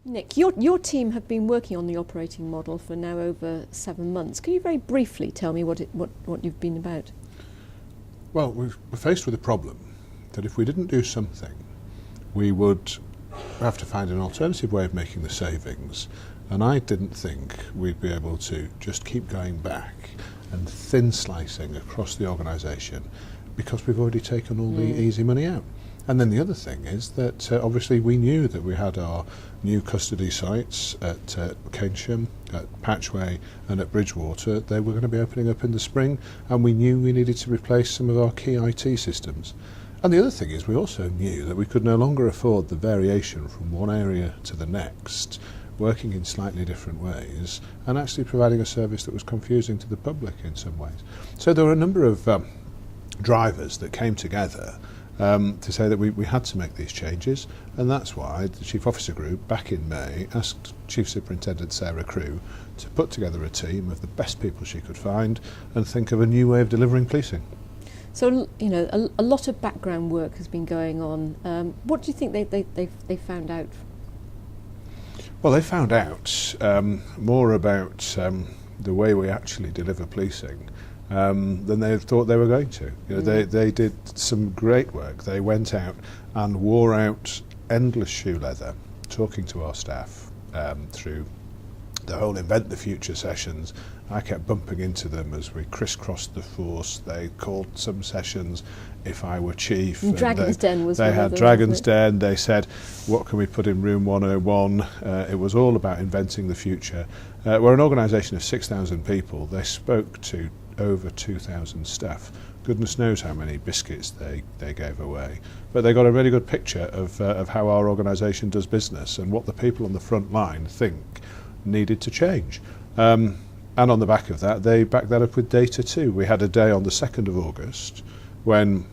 Nick, your team have been working on the operating model for now over 7 months. Can you very briefly tell me what you've been about? Well, we're faced with a problem that if we didn't do something, we would have to find an alternative way of making the savings. And I didn't think we'd be able to just keep going back and thin slicing across the organisation because we've already taken all the easy money out. And then the other thing is that obviously we knew that we had our new custody sites at Keynsham, at Patchway and at Bridgewater. They were going to be opening up in the spring, and we knew we needed to replace some of our key IT systems. And the other thing is we also knew that we could no longer afford the variation from one area to the next, working in slightly different ways and actually providing a service that was confusing to the public in some ways. So there were a number of drivers that came together to say that we had to make these changes, and that's why the Chief Officer Group back in May asked Chief Superintendent Sarah Crew to put together a team of the best people she could find and think of a new way of delivering policing. So, you know, a lot of background work has been going on. What do you think they found out? Well, they found out more about the way we actually deliver policing than they thought they were going to. You know, they did some great work. They went out and wore out endless shoe leather, talking to our staff through the whole Invent the Future sessions. I kept bumping into them as we crisscrossed the force. They called some sessions If I Were Chief. And Dragon's Den was They one had of them, Dragon's Den. They said, what can we put in room 101? It was all about inventing the future. We're an organisation of 6,000 people. They spoke to over 2,000 staff. Goodness knows how many biscuits they gave away. But they got a really good picture of how our organisation does business and what the people on the front line think needed to change. And on the back of that, they backed that up with data too. We had a day on the 2nd of August when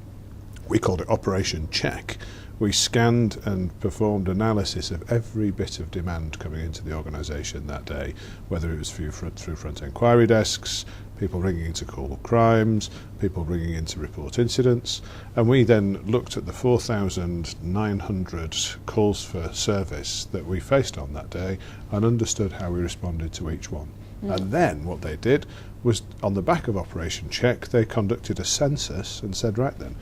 we called it Operation Check. We scanned and performed analysis of every bit of demand coming into the organisation that day, whether it was through front inquiry desks, people ringing in to call crimes, people ringing in to report incidents. And we then looked at the 4,900 calls for service that we faced on that day and understood how we responded to each one. And then what they did was, on the back of Operation Check, they conducted a census and said, right then,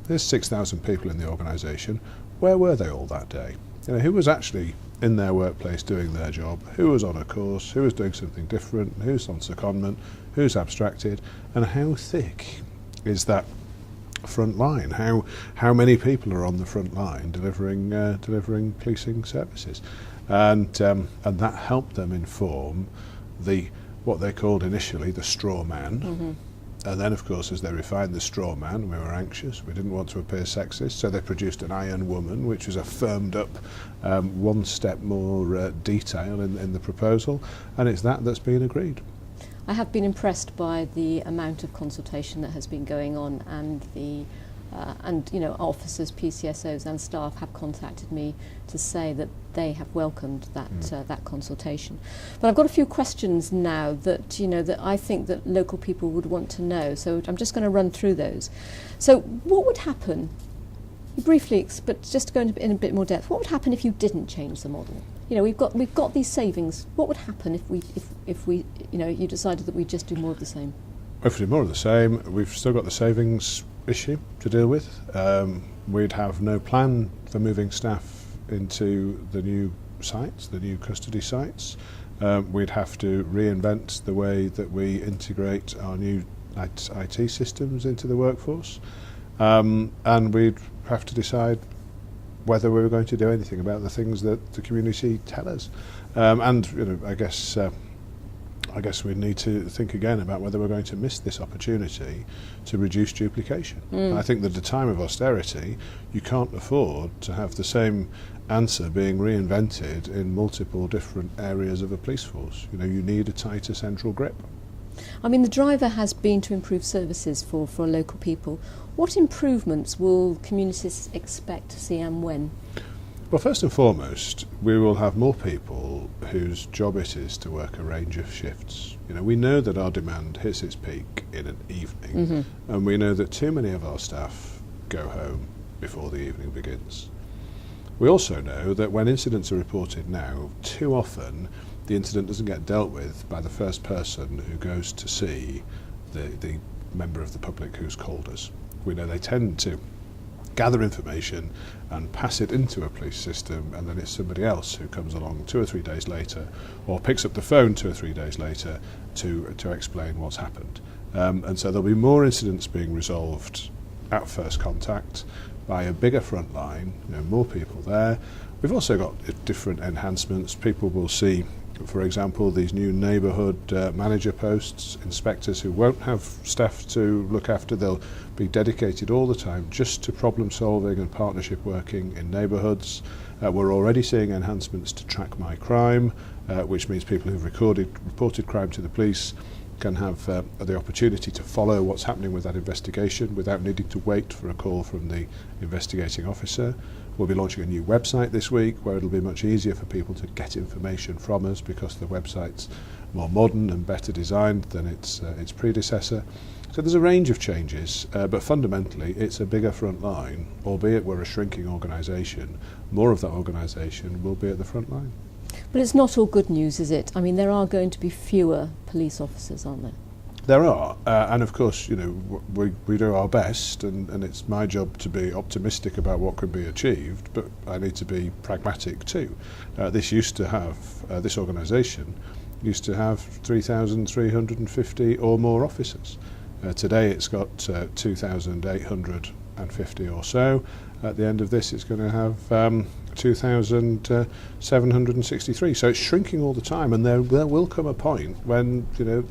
there's 6,000 people in the organisation. Where were they all that day? You know, who was actually in their workplace doing their job? Who was on a course? Who was doing something different? Who's on secondment? Who's abstracted? And how thick is that front line? How many people are on the front line delivering policing services? And that helped them inform what they called initially the straw man. And then, of course, as they refined the straw man, we were anxious. We didn't want to appear sexist, so they produced an Iron Woman, which was a firmed up one step more detail in the proposal, and it's that's been agreed. I have been impressed by the amount of consultation that has been going on, and you know, officers, PCSOs and staff have contacted me to say that they have welcomed that consultation. But I've got a few questions now that, you know, that I think that local people would want to know. So I'm just going to run through those. So what would happen, briefly, but just to go in a bit more depth, what would happen if you didn't change the model? You know, we've got these savings. What would happen if we you know, you decided that we just do more of the same? If we do more of the same, we've still got the savings issue to deal with. We'd have no plan for moving staff into the new sites, the new custody sites. We'd have to reinvent the way that we integrate our new IT systems into the workforce, and we'd have to decide whether we were going to do anything about the things that the community tell us. And you know, I guess we need to think again about whether we're going to miss this opportunity to reduce duplication. I think that at a time of austerity, you can't afford to have the same answer being reinvented in multiple different areas of a police force. You know, you need a tighter central grip. I mean, the driver has been to improve services for local people. What improvements will communities expect to see and when? Well, first and foremost, we will have more people whose job it is to work a range of shifts. You know, we know that our demand hits its peak in an evening, and we know that too many of our staff go home before the evening begins. We also know that when incidents are reported now, too often the incident doesn't get dealt with by the first person who goes to see the member of the public who's called us. We know they tend to gather information and pass it into a police system, and then it's somebody else who comes along 2 or 3 days later, or picks up the phone 2 or 3 days later to explain what's happened. And so there'll be more incidents being resolved at first contact by a bigger front line, more people there. We've also got different enhancements. People will see, for example, these new neighbourhood manager posts, inspectors who won't have staff to look after. They'll be dedicated all the time just to problem solving and partnership working in neighbourhoods. We're already seeing enhancements to Track My Crime, which means people who've reported crime to the police can have the opportunity to follow what's happening with that investigation without needing to wait for a call from the investigating officer. We'll be launching a new website this week where it'll be much easier for people to get information from us because the website's more modern and better designed than its predecessor. So there's a range of changes, but fundamentally it's a bigger front line, albeit we're a shrinking organisation. More of that organisation will be at the front line. But it's not all good news, is it? I mean, there are going to be fewer police officers, aren't there? There are, and of course, we do our best, and it's my job to be optimistic about what could be achieved, but I need to be pragmatic too. This organisation used to have 3,350 or more officers. Today it's got 2,850 or so. At the end of this it's going to have 2,763. So it's shrinking all the time, and there will come a point when the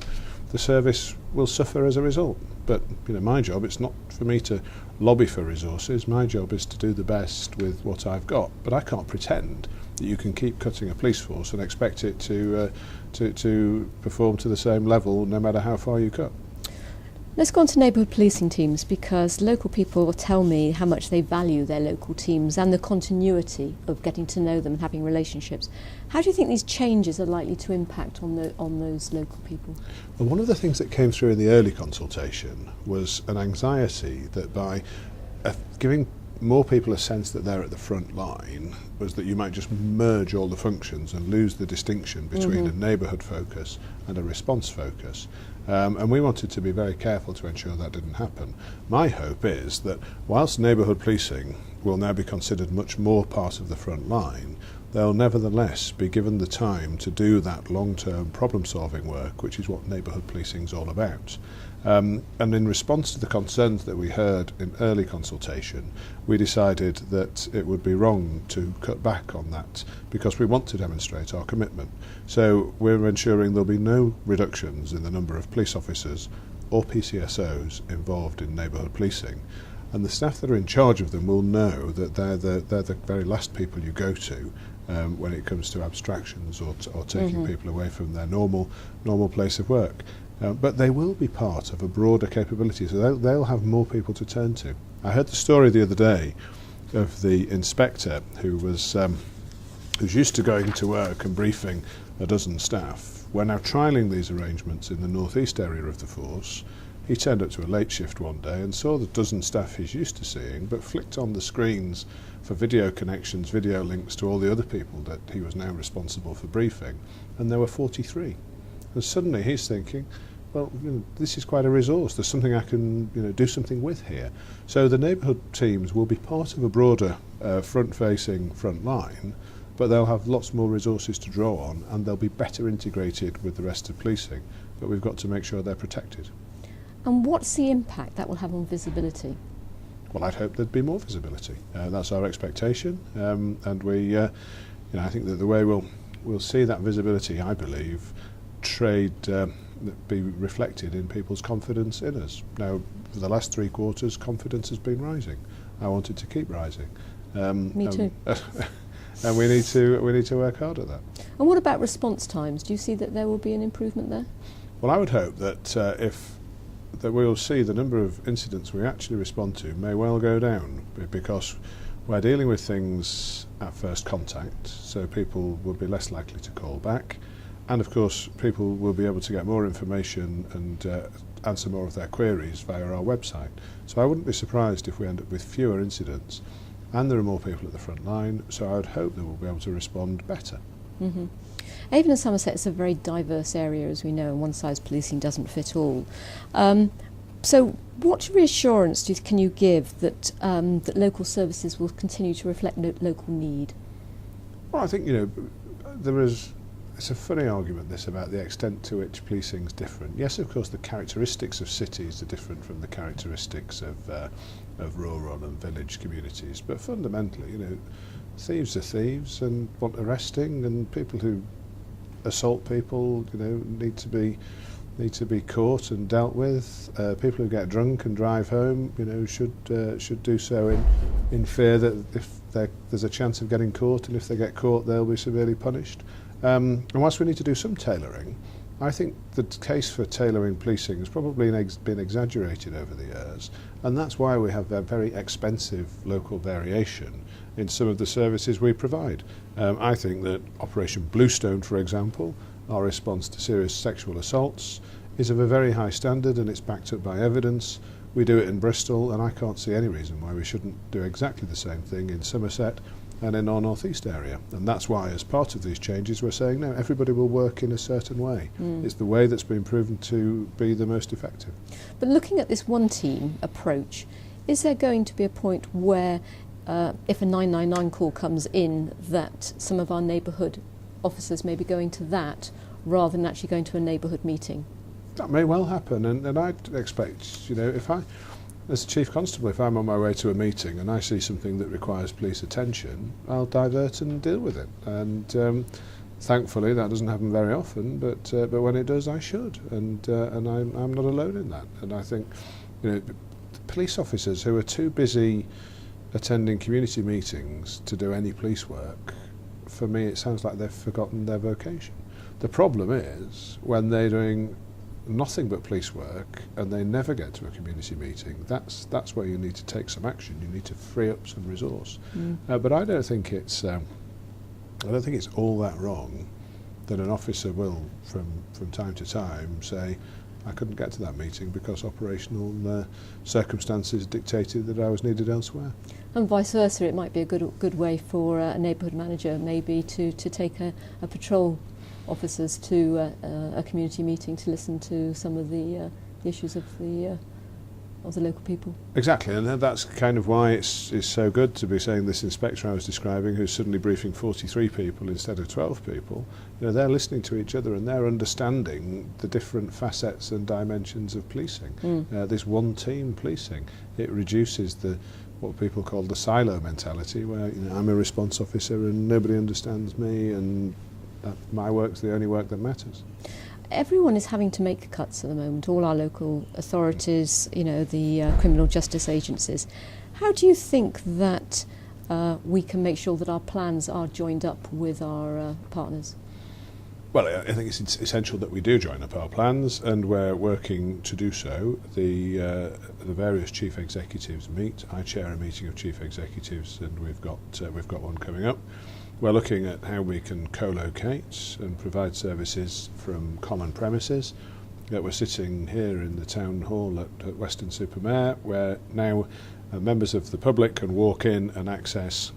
service will suffer as a result. But my job, it's not for me to lobby for resources. My job is to do the best with what I've got. But I can't pretend that you can keep cutting a police force and expect it to perform to the same level no matter how far you cut. Let's go on to neighbourhood policing teams, because local people will tell me how much they value their local teams and the continuity of getting to know them and having relationships. How do you think these changes are likely to impact on those local people? Well, one of the things that came through in the early consultation was an anxiety that by giving more people a sense that they're at the front line was that you might just merge all the functions and lose the distinction between a neighbourhood focus and a response focus. And we wanted to be very careful to ensure that didn't happen. My hope is that whilst neighbourhood policing will now be considered much more part of the front line, they'll nevertheless be given the time to do that long-term problem-solving work, which is what neighbourhood policing is all about. And in response to the concerns that we heard in early consultation, we decided that it would be wrong to cut back on that because we want to demonstrate our commitment. So we're ensuring there'll be no reductions in the number of police officers or PCSOs involved in neighbourhood policing. And the staff that are in charge of them will know that they're the very last people you go to when it comes to abstractions or taking people away from their normal place of work. But they will be part of a broader capability, so they'll have more people to turn to. I heard the story the other day of the inspector who's used to going to work and briefing a dozen staff. We're now trialling these arrangements in the northeast area of the force. He turned up to a late shift one day and saw the dozen staff he's used to seeing, but flicked on the screens for video connections, video links to all the other people that he was now responsible for briefing, and there were 43. And suddenly he's thinking, well, this is quite a resource. There's something I can do something with here. So the neighbourhood teams will be part of a broader front-facing front line, but they'll have lots more resources to draw on, and they'll be better integrated with the rest of policing. But we've got to make sure they're protected. And what's the impact that will have on visibility? Well, I'd hope there'd be more visibility. That's our expectation, and we, I think that the way we'll see that visibility, I believe, be reflected in people's confidence in us. Now, for the last 3 quarters, confidence has been rising. I want it to keep rising. Me too. And we need to work hard at that. And what about response times? Do you see that there will be an improvement there? Well, I would hope that that we'll see the number of incidents we actually respond to may well go down, because we're dealing with things at first contact, so people will be less likely to call back. And of course, people will be able to get more information and answer more of their queries via our website. So I wouldn't be surprised if we end up with fewer incidents and there are more people at the front line, so I would hope that we'll be able to respond better. Mm-hmm. Avon and Somerset is a very diverse area, as we know, and one-size policing doesn't fit all. So what reassurance can you give that that local services will continue to reflect local need? Well, I think, it's a funny argument, this, about the extent to which policing is different. Yes, of course, the characteristics of cities are different from the characteristics of rural and village communities, but fundamentally, thieves are thieves and want arresting, and people who assault people, need to be caught and dealt with. People who get drunk and drive home, should do so in fear that if there's a chance of getting caught, and if they get caught, they'll be severely punished. And whilst we need to do some tailoring, I think the case for tailoring policing has probably been exaggerated over the years, and that's why we have a very expensive local variation in some of the services we provide. I think that Operation Bluestone, for example, our response to serious sexual assaults, is of a very high standard, and it's backed up by evidence. We do it in Bristol, and I can't see any reason why we shouldn't do exactly the same thing in Somerset and in our North East area. And that's why, as part of these changes, we're saying, no, everybody will work in a certain way. It's the way that's been proven to be the most effective. But looking at this one-team approach, is there going to be a point where, if a 999 call comes in, that some of our neighbourhood officers may be going to that rather than actually going to a neighbourhood meeting? That may well happen, and I'd expect, if I, as Chief Constable, if I'm on my way to a meeting and I see something that requires police attention, I'll divert and deal with it. And thankfully that doesn't happen very often, but when it does, I should, and I'm not alone in that. And I think, police officers who are too busy attending community meetings to do any police work, for me it sounds like they've forgotten their vocation. The problem is when they're doing nothing but police work and they never get to a community meeting. That's where you need to take some action. You need to free up some resource. But I don't think it's all that wrong that an officer will from time to time say, I couldn't get to that meeting because operational circumstances dictated that I was needed elsewhere. And vice versa, it might be a good way for a neighbourhood manager maybe to take a patrol officers to a community meeting to listen to some of the issues of the local people. Exactly, and that's kind of why it's so good to be saying this inspector I was describing, who's suddenly briefing 43 people instead of 12 people. They're listening to each other and they're understanding the different facets and dimensions of policing. This one-team policing, it reduces what people call the silo mentality, where I'm a response officer and nobody understands me, and my work's the only work that matters. Everyone is having to make cuts at the moment, all our local authorities, the criminal justice agencies. How do you think that we can make sure that our plans are joined up with our partners? Well, I think it's essential that we do join up our plans, and we're working to do so. The various chief executives meet. I chair a meeting of chief executives, and we've got one coming up. We're looking at how we can co-locate and provide services from common premises. We're sitting here in the town hall at Weston-super-Mare, where now members of the public can walk in and access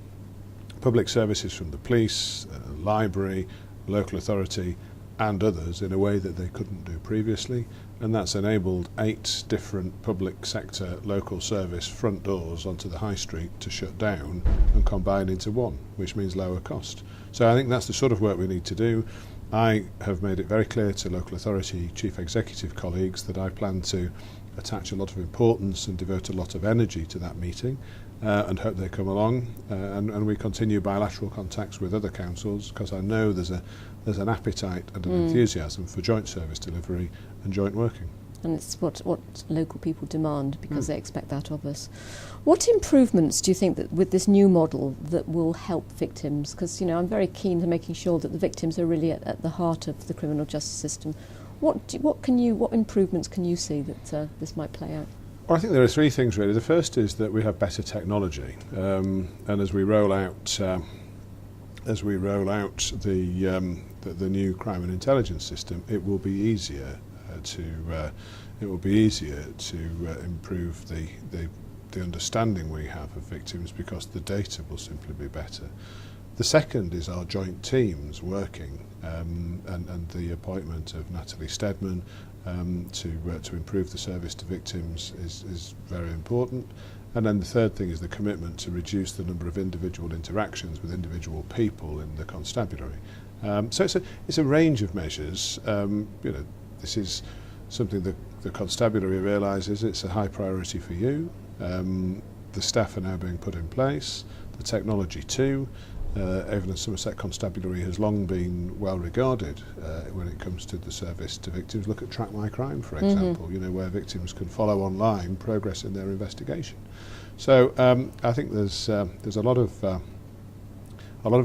public services from the police, library, local authority and others in a way that they couldn't do previously, and that's enabled 8 different public sector local service front doors onto the high street to shut down and combine into one, which means lower cost. So I think that's the sort of work we need to do. I have made it very clear to local authority chief executive colleagues that I plan to attach a lot of importance and devote a lot of energy to that meeting, and hope they come along, and we continue bilateral contacts with other councils, because I know there's an appetite and an enthusiasm for joint service delivery and joint working. And it's what local people demand, because they expect that of us. What improvements do you think that with this new model that will help victims? Because I'm very keen to making sure that the victims are really at the heart of the criminal justice system. What improvements can you see that this might play out? Well, I think there are 3 things really. The first is that we have better technology, and as we roll out the new crime and intelligence system, it will be easier to improve the the understanding we have of victims, because the data will simply be better. The second is our joint teams working, and the appointment of Natalie Steadman to improve the service to victims is very important. And then the third thing is the commitment to reduce the number of individual interactions with individual people in the constabulary. So it's a range of measures. This is something that the constabulary realises it's a high priority for you. The staff are now being put in place, the technology too. Avon and Somerset Constabulary has long been well regarded when it comes to the service to victims. Look at Track My Crime, for example, where victims can follow online progress in their investigation. So I think there's a lot of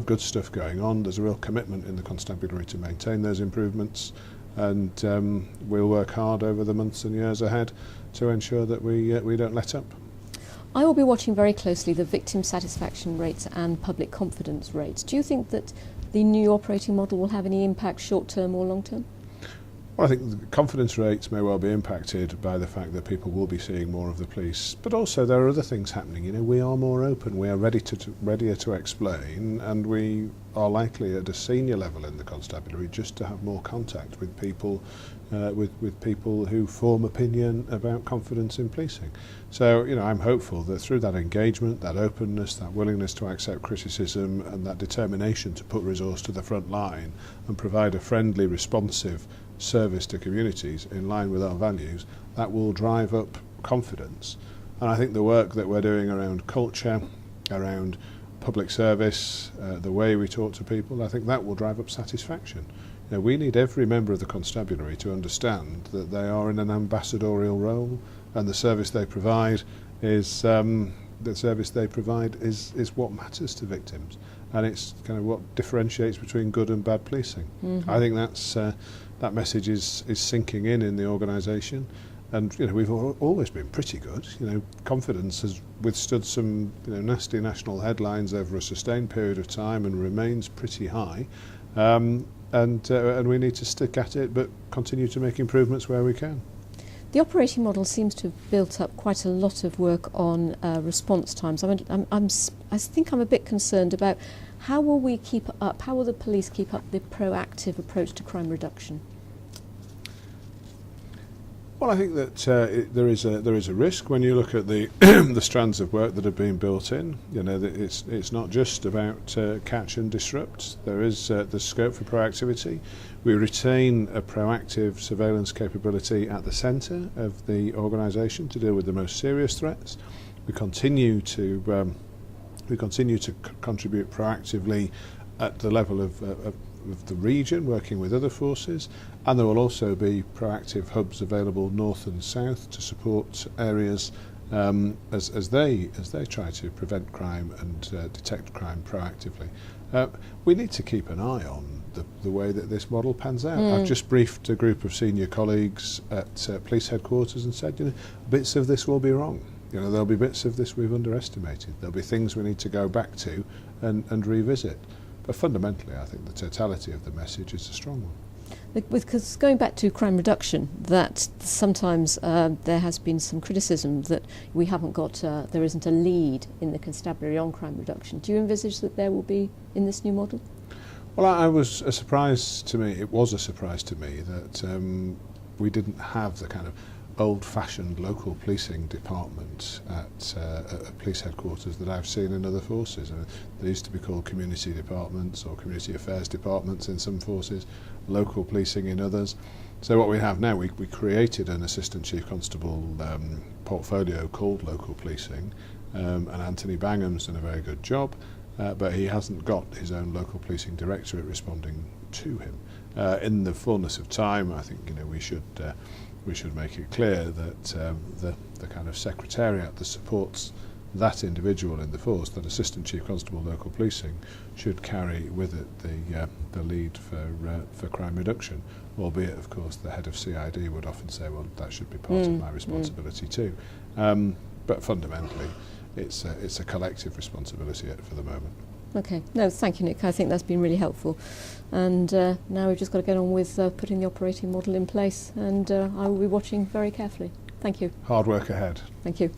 good stuff going on. There's a real commitment in the constabulary to maintain those improvements, and we'll work hard over the months and years ahead to ensure that we don't let up. I will be watching very closely the victim satisfaction rates and public confidence rates. Do you think that the new operating model will have any impact short-term or long-term? Well, I think the confidence rates may well be impacted by the fact that people will be seeing more of the police, but also there are other things happening. We are more open, we are readier to explain, and we are likely at a senior level in the constabulary just to have more contact with people, with people who form opinion about confidence in policing. So, I'm hopeful that through that engagement, that openness, that willingness to accept criticism, and that determination to put resource to the front line and provide a friendly, responsive service to communities in line with our values, that will drive up confidence. And I think the work that we're doing around culture, around public service, the way we talk to people, I think that will drive up satisfaction. We need every member of the constabulary to understand that they are in an ambassadorial role, and the service they provide is what matters to victims, and it's kind of what differentiates between good and bad policing. I think that message is sinking in the organisation, and we've always been pretty good. Confidence has withstood some nasty national headlines over a sustained period of time and remains pretty high, and we need to stick at it but continue to make improvements where we can. The operating model seems to have built up quite a lot of work on response times. I think I'm a bit concerned about how will the police keep up the proactive approach to crime reduction? Well, I think that there is a risk when you look at the the strands of work that have been built in. It's not just about catch and disrupt. There is the scope for proactivity. We retain a proactive surveillance capability at the centre of the organisation to deal with the most serious threats. We continue to contribute proactively at the level of the region, working with other forces, and there will also be proactive hubs available north and south to support areas as they try to prevent crime and detect crime proactively. We need to keep an eye on the way that this model pans out. I've just briefed a group of senior colleagues at police headquarters and said, bits of this will be wrong. There'll be bits of this we've underestimated. There'll be things we need to go back to and revisit. But fundamentally, I think the totality of the message is a strong one. Because going back to crime reduction, that sometimes there has been some criticism that we haven't got, there isn't a lead in the constabulary on crime reduction. Do you envisage that there will be in this new model? Well, it was a surprise to me that we didn't have the kind of old-fashioned local policing department at police headquarters that I've seen in other forces. They used to be called community departments or community affairs departments in some forces, local policing in others. So what we have now, we created an assistant chief constable portfolio called local policing, and Anthony Bangham's done a very good job, but he hasn't got his own local policing directorate responding to him. In the fullness of time, I think we should make it clear that the kind of secretariat that supports that individual in the force, that assistant chief constable local policing, should carry with it the lead for crime reduction. Albeit, of course, the head of CID would often say, well, that should be part of my responsibility too. But fundamentally, it's a collective responsibility for the moment. Okay. No, thank you, Nick. I think that's been really helpful. And now we've just got to get on with putting the operating model in place, and I will be watching very carefully. Thank you. Hard work ahead. Thank you.